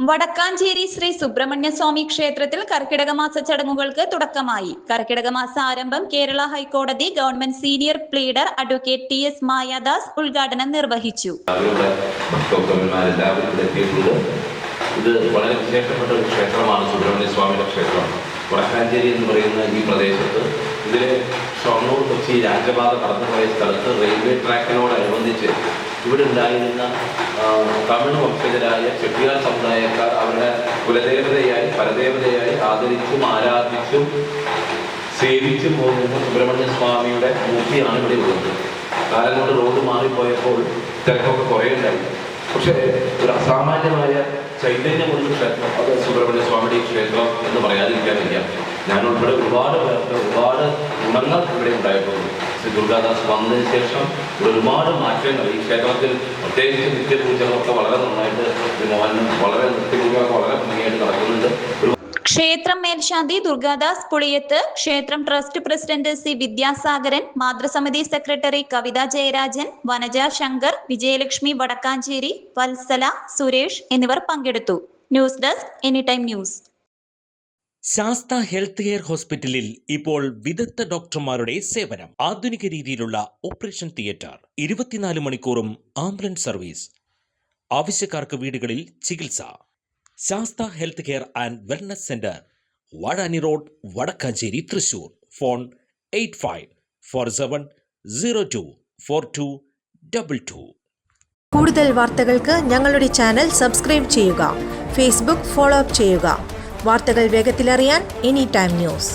വടക്കാഞ്ചേരി ശ്രീ സുബ്രഹ്മണ്യ സ്വാമി ക്ഷേത്രത്തിൽ കർക്കിടക മാസ ചടങ്ങുകൾക്ക് തുടക്കമായി. കർക്കിടക മാസ ആരംഭം കേരള ഹൈക്കോടതി government senior pleader advocate TS Mayadas ഉദ്ഘാടനം നിർവഹിച്ചു. ഇത് വളരെ വിശേഷപ്പെട്ട ഒരു ക്ഷേത്രമാണ് സുബ്രഹ്മണ്യ സ്വാമിയുടെ ക്ഷേത്രം. വടക്കാഞ്ചേരി എന്ന് പറയുന്ന ഈ പ്രദേശത്ത് ഇതിലെ ഷൊർണൂർ കൊച്ചി രാജപാത കടന്നുപോയ സ്ഥലത്ത് റെയിൽവേ ട്രാക്കിനോടനുബന്ധിച്ച് ഇവിടെ ഉണ്ടായിരുന്ന തമിഴ് വംശജരായ ചെട്ടിയാർ സമുദായക്കാർ അവരുടെ കുലദേവതയായി പരദേവതയായി ആദരിച്ചും ആരാധിച്ചും സേവിച്ചും പോകുന്ന സുബ്രഹ്മണ്യ സ്വാമിയുടെ മൂർത്തിയാണ് ഇവിടെ ഉള്ളത്. കാലം കൊണ്ട് റോഡ് മാറിപ്പോയപ്പോൾ തിരക്കൊക്കെ കുറേ ഉണ്ടായി. പക്ഷേ ഒരു അസാമാന്യമായ ചൈതന്യമുള്ള ക്ഷേത്രം അത് സുബ്രഹ്മണ്യ സ്വാമിയുടെ ഈ ക്ഷേത്രം എന്ന് പറയാതിരിക്കാൻ വയ്യ. ഞാനുൾപ്പെടെ ഒരുപാട് പേർക്ക് ഒരുപാട് ഗുണങ്ങൾ ഇവിടെ ഉണ്ടായിട്ടുണ്ട്. ശ്രീ ദുർഗാദാസ് വന്നതിന് ശേഷം ഒരുപാട് മാറ്റങ്ങൾ ഈ ക്ഷേത്രത്തിൽ, പ്രത്യേകിച്ച് നിത്യപൂജകളൊക്കെ വളരെ നന്നായിട്ട് വളരെ നിത്യപൂജകളൊക്കെ വളരെ ഭംഗിയായിട്ട് നടക്കുന്നുണ്ട്. ക്ഷേത്രം മേൽശാന്തി ദുർഗാദാസ് പുളിയത്ത്, ക്ഷേത്രം trust president C Vidyasagaran, മാതൃസമിതി secretary കവിത ജയരാജൻ, വനജ ശങ്കർ, വിജയലക്ഷ്മി വടക്കാഞ്ചേരി, വത്സല, സുരേഷ് എന്നിവർ പങ്കെടുത്തു. News desk anytime news. Sastha health care ഹോസ്പിറ്റലിൽ ഇപ്പോൾ വിദഗ്ധ ഡോക്ടർമാരുടെ സേവനം. ആധുനിക രീതിയിലുള്ള ഓപ്പറേഷൻ തിയേറ്റർ, 24 മണിക്കൂറും ആംബുലൻസ് സർവീസ്, ആവശ്യക്കാർക്ക് വീടുകളിൽ ചികിത്സ. Sastha health care and wellness centre, Vazhani road, Vadakkanchery, Thrissur. Phone 8547024222. കൂടുതൽ വാർത്തകൾക്ക് ഞങ്ങളുടെ ചാനൽ സബ്സ്ക്രൈബ് ചെയ്യുക. ഫേസ്ബുക്ക് ഫോളോ അപ്പ് ചെയ്യുക. വാർത്തകൾ വേഗത്തിലറിയാൻ എനിടൈം ന്യൂസ്.